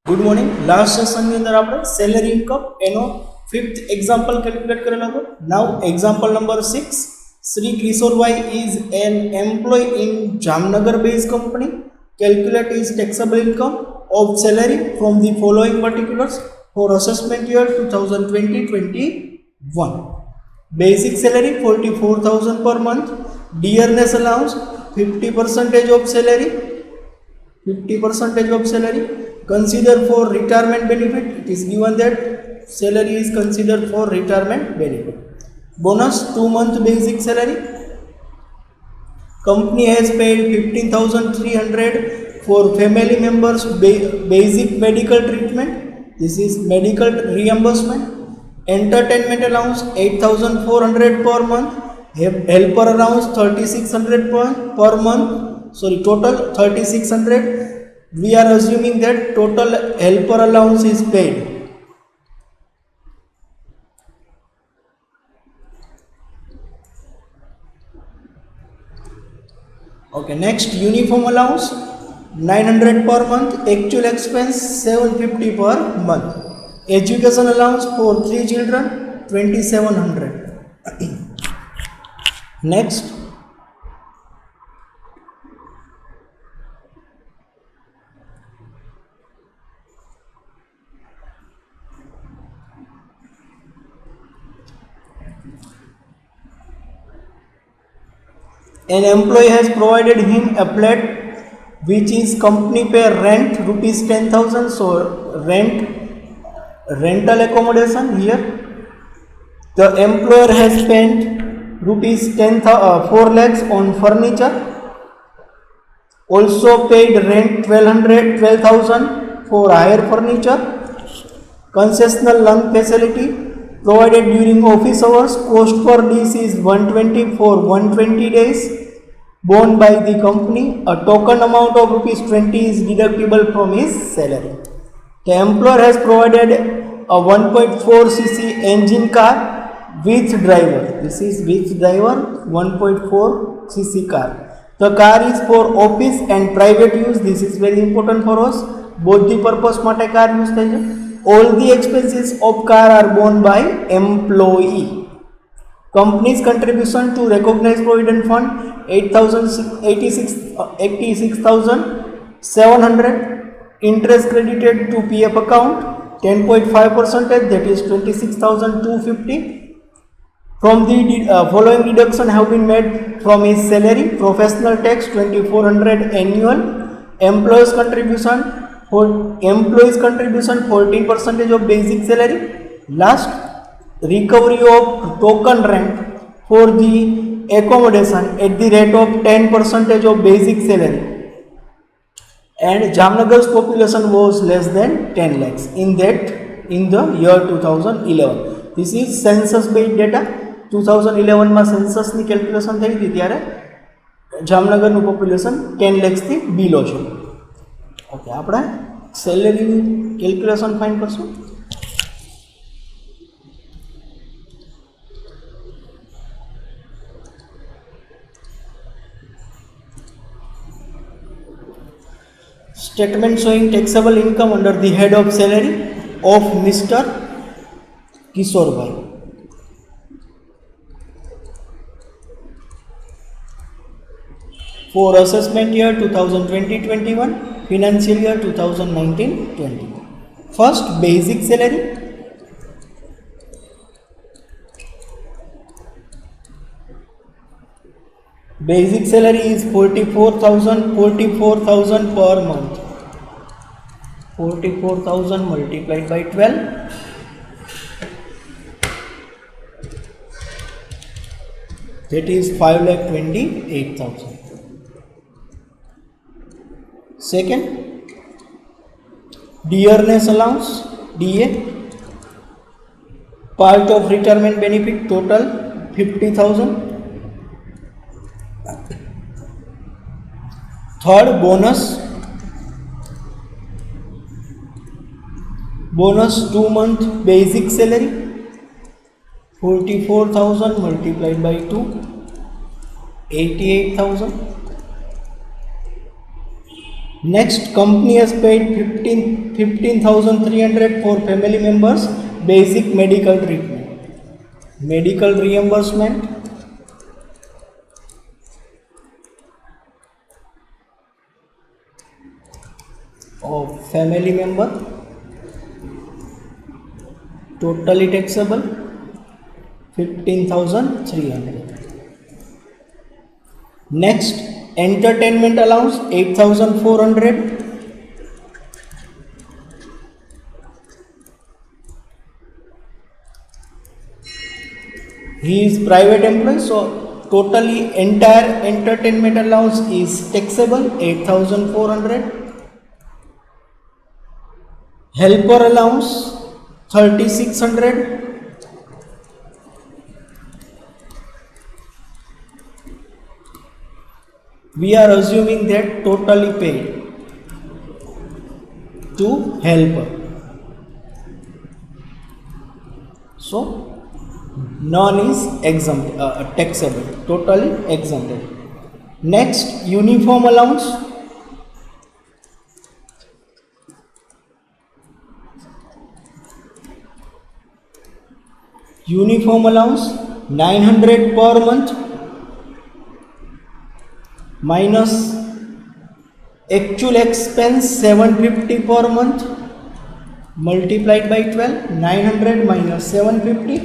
Good morning. Last સેશનની અંદર આપણે સેલરી ઇન્કમ એનો ફિફ્થ એક્ઝામ્પલ કેલ્ક્યુલેટ કરેલો હતો. Now example number 6. Shri Kishorbhai is an employ in Jamnagar base company. Calculate his taxable income of salary from the following particulars for assessment year 2020-21. Basic salary 44,000 per month. Dearness allowance 50% of salary. 50% of salary. Consider for retirement benefit. It is given that salary is considered for retirement benefit. Bonus 2 month basic salary. Company has paid 15,300 for family members basic medical treatment. This is medical reimbursement. Entertainment allowance 8,400 per month. Helper allowance 3,600 per month. Sorry, total 3,600. We are assuming that total helper allowance is paid. Okay, next uniform allowance 900 per month. Actual expense 750 per month. Education allowance for 3 children 2,700. Next, an employee has provided him a flat which is company pay rent rupees 10,000. So rental accommodation here. The employer has spent rupees 4 lakhs on furniture. Also paid rent 12,000 for hire furniture. Concessional lunch facility provided during office hours. Cost per dish is 120 for 120 days. Borne by the company. A token amount of rupees 20 is deductible from his salary. The employer has provided a 1.4 cc engine car with driver. This is with driver 1.4 cc car. The car is for office and private use. This is very important for us. Both the purpose માટે car use થાય છે. All the expenses of car are borne by employee. Company's contribution to recognized provident fund 86,700. Interest credited to PF account 10.5%, that is 26,250. From the following deduction have been made from his salary. Professional tax 2,400 annual. Employees contribution 14% of basic salary. Last, recovery of token rent for the accommodation at the rate of 10% of basic salary. And Jamnagar's population was less than 10 lakhs in the year 2011. This is census based data. 2011 માં census ની calculation થઈ હતી ત્યારે જામનગરનું population 10 lakhs થી બિલો છે. Okay, આપણે સેલેરીની calculation find કરશું. Statement showing taxable income under the head of salary of Mr. Kishorbhai. For assessment year 2020-21, financial year 2019-20. First, basic salary. Basic salary is 44,000 per month. 44,000 multiplied by 12. That is 5,28,000. Second, dearness allowance DA. Part of retirement benefit total 50,000. Third, bonus 2 month basic salary 44,000 multiplied by 2, 88,000. Next, company has paid 15,300 for family members basic medical treatment. Medical reimbursement of family member, totally taxable 15,300. Next, entertainment allowance 8,400. He is private employee, so totally entire entertainment allowance is taxable 8,400. Helper allowance 3,600. We are assuming that totally paid to helper. So none is exempt, taxable, totally exempted. Next, uniform allowance. Uniform allowance 900 per month minus actual expense 750 per month multiplied by 12. 900 minus 750,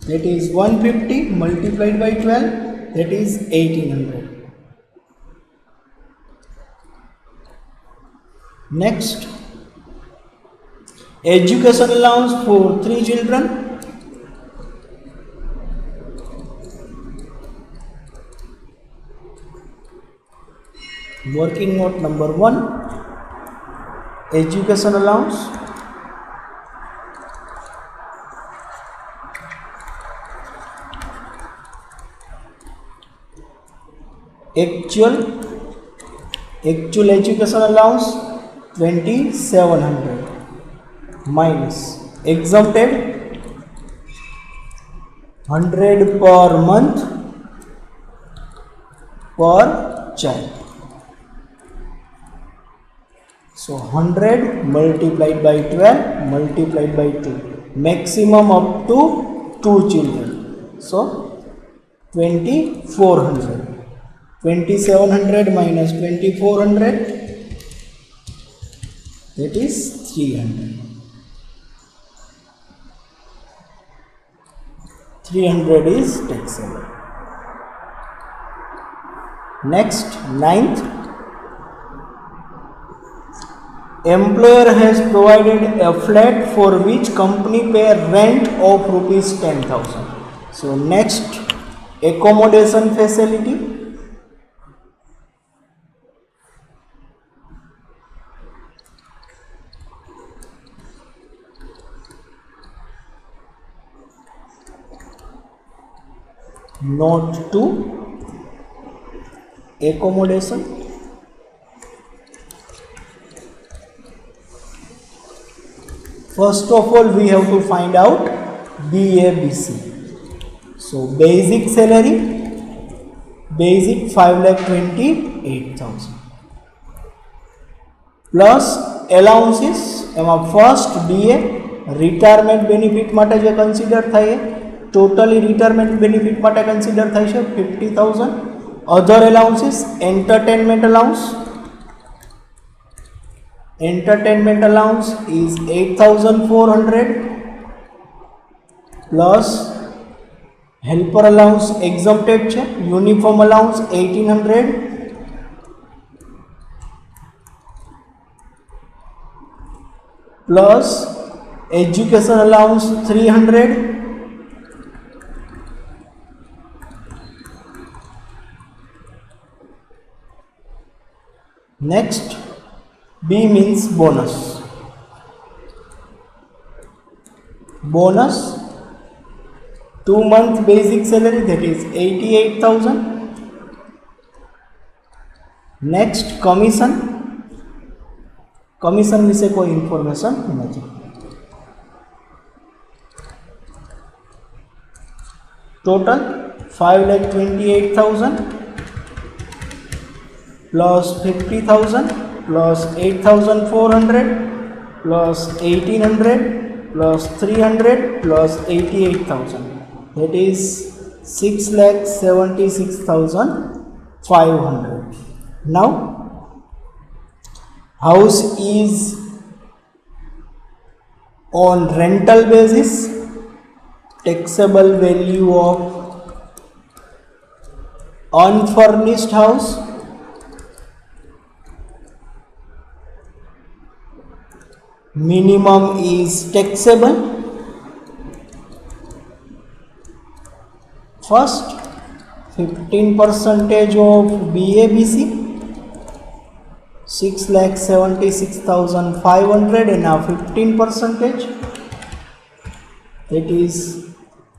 that is 150, multiplied by 12, that is 1800. Next, education allowance for 3 children. Working note number 1, education allowance actual education allowance 2,700 minus exempted 100 per month per child. So 100 multiplied by 12 multiplied by 2, maximum up to 2 children. So 2,400. 2,700 minus 2,400, that is 300. 300 is taxable. Next, 9th, employer has provided a flat for which company pay rent of rupees 10,000. So next, accommodation facility. Note 2, accommodation. First of all, we have to find out BABC. So basic salary, basic 5,28,000 plus allowances. એમાં first BA retirement benefit માટે જે consider થાય totally retirement benefit માટે consider થાય છે 50,000. Other allowances, entertainment allowance. Entertainment allowance is 8,400 plus helper allowance exempted છે. Uniform allowance 1,800 plus education allowance 300 next. B means bonus. Bonus 2-month basic salary, that is 88,000. Next, commission. Commission વિશે કોઈ information નથી. Total 5,28,000 plus 50,000 plus 8,400 plus 1,800 plus 300 plus 88,000. That is 6,76,500. Now house is on rental basis. Taxable value of unfurnished house minimum is taxable. First 15% of BABC 6,76,500 and now 15%, that is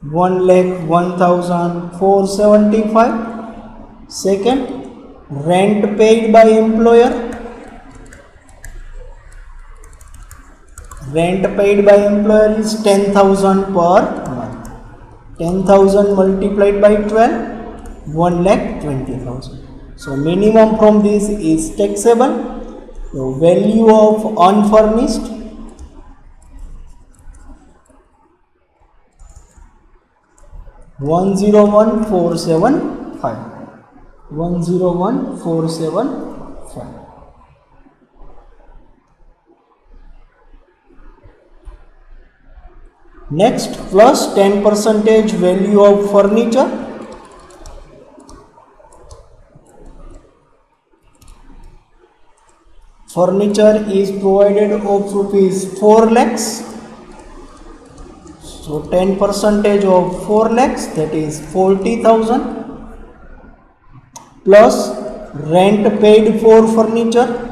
1,01,475. Second, rent paid by employer. Rent paid by employer is 10,000 per month. 10,000 multiplied by 12, 1,20,000. So minimum from this is taxable. The value of unfurnished 101,475. 101,475. Next, plus 10% value of furniture. Furniture is provided of rupees 4 lakhs. So 10% of 4 lakhs, that is 40,000, plus rent paid for furniture.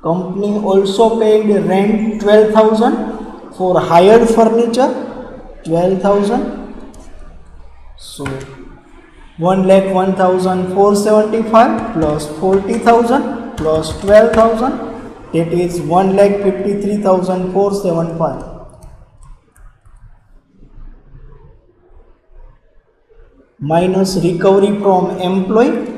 Company also paid rent 12,000 for hired furniture, 12,000. So 1,01,475 plus 40,000 plus 12,000, that is 1,53,475. Minus recovery from employee.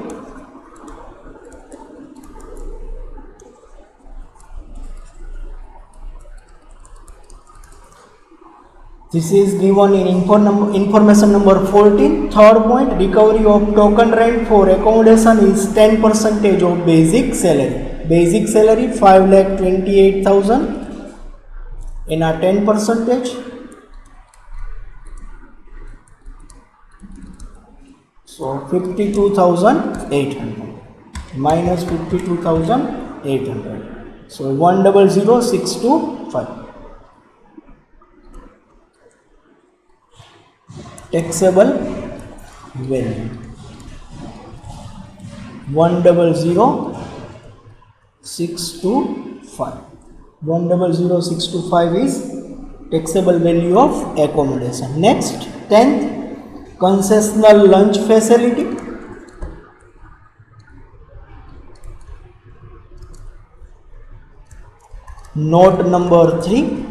This is given in information number 14. Third point, recovery of token rent for accommodation is 10% of basic salary. Basic salary 5,28,000 in a 10%. So 52,800 minus 52,800. So 100,625. Taxable value 100,625. 100,625 is taxable value of accommodation. Next, 10th, concessional lunch facility. Note number 3.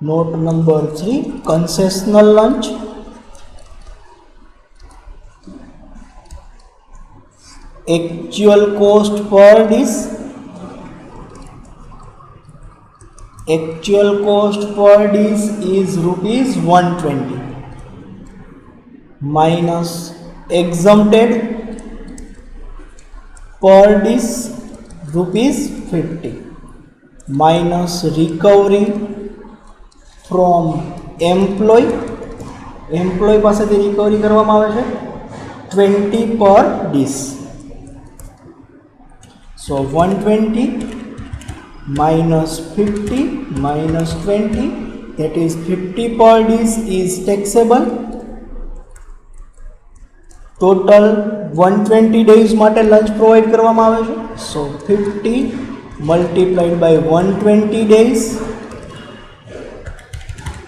Note number 3, concessional lunch. Actual cost per dish. Actual cost per dish is rupees 120 minus exempted per dish rupees 50 minus recovery from employee પાસેથી recovery કરવામાં આવે છે 20 per dish. So 120 minus 50 minus 20, that is 50 per dish is taxable. Total 120 days માટે lunch provide કરવામાં આવે છે. So 50 multiplied by 120 days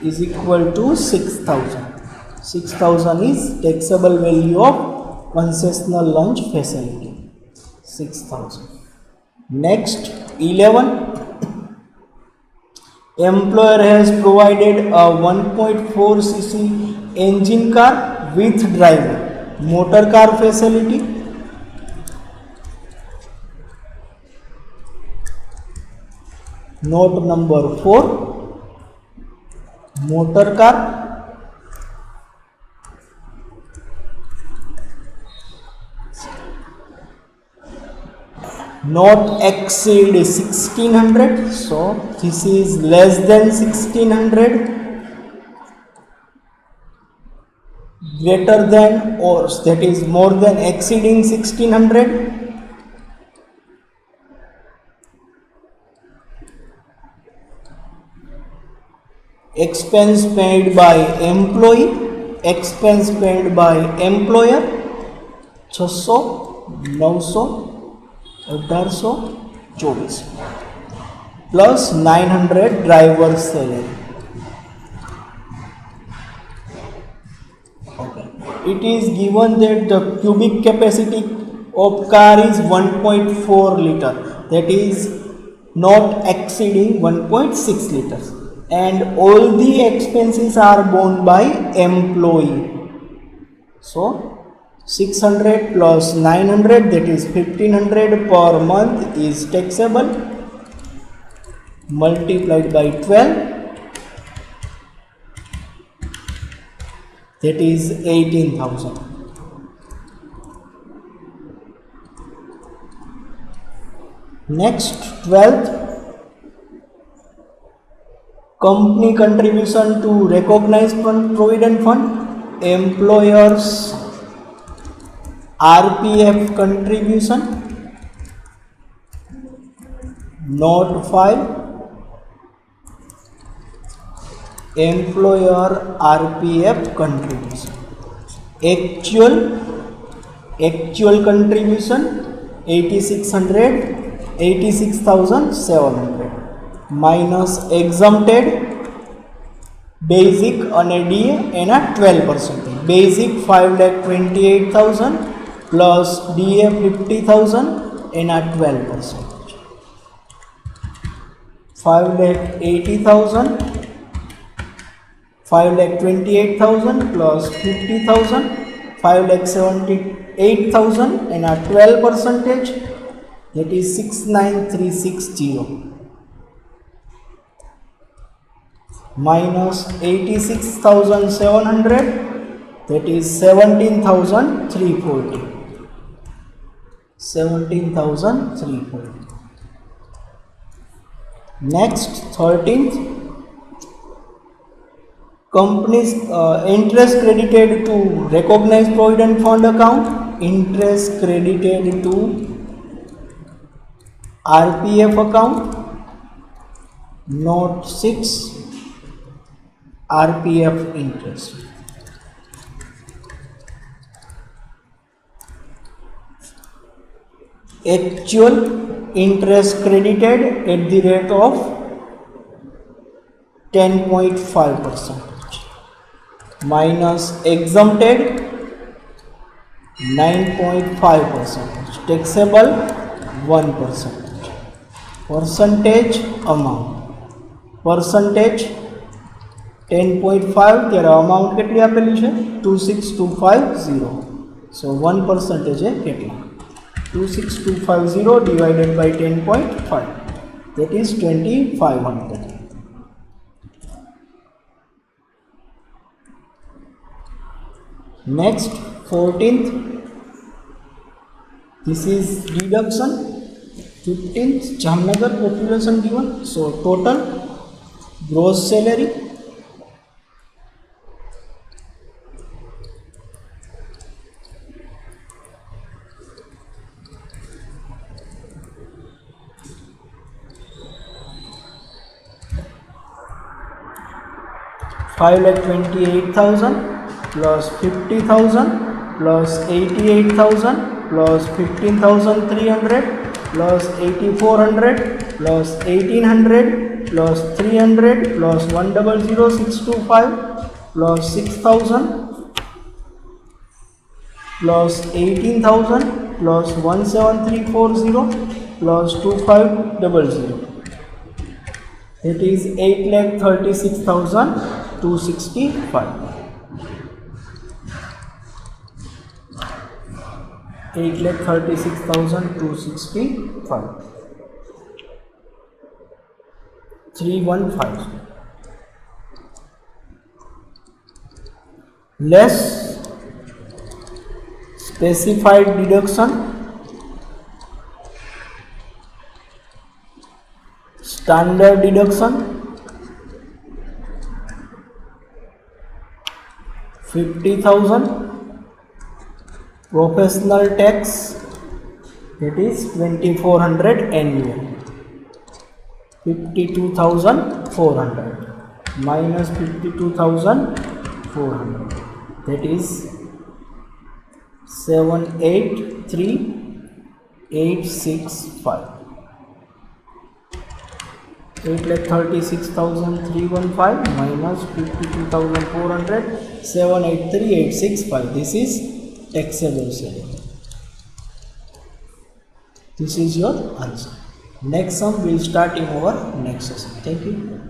is equal to 6,000. 6,000 is taxable value of concessional lunch facility. 6,000. Next, 11, Employer has provided a 1.4 cc engine car with driver, motor car facility. Note number 4, motor car not exceed 1600, so this is less than 1600, greater than or that is more than exceeding 1600. Expense paid by employee, expense paid by employer 600, 900, 1824 plus 900 driver's salary. Okay. It is given that the cubic capacity of car is 1.4 liter, that is not exceeding 1.6 liters, and all the expenses are borne by employee. So 600 plus 900, that is 1500 per month is taxable, multiplied by 12, that is 18,000. Next, 12th, company contribution to recognized provident fund, employers RPF contribution. Note 5, employer RPF contribution. Actual contribution 8600, 86,700 minus exempted basic અને DA એના 12%. Basic 5,28,000 plus DA 50,000 એના 12%. 5,80,000, 5,28,000 plus 50,000, 5,78,000 એના 12%, that is 69,360 minus 86,700, that is 17,340. 17,340. Next, 13th, company's interest credited to recognized provident fund account, interest credited to RPF account. Note 6, RPF interest. Actual interest credited at the rate of 10.5% minus exempted 9.5%, taxable 1%. Percentage amount, percentage 10.5, ત્યારે amount કેટલી આપેલી છે 26250, so 1% છે કેટલા 26250 divided by 10.5, that is 2500. Next, 14th, this is deduction. 15th, Jamnagar population given, so total gross salary, $5,28,000 plus 50,000 plus 88,000 plus 15,300 plus 8,400 plus 1,800 plus 300 plus 1,00625 plus 6,000 plus 18,000 plus 1,7340 plus 2,500. It is 8,36,265. 8,36,265. 315. Less specified deduction, standard deduction, 50,000, professional tax, it is 2,400 annual, 52,400 minus 52,400, that is 783,865. 8,36,315 minus 52,400, 783,865. This is taxable salary. This is your answer. Next sum will start in our next session. Thank you.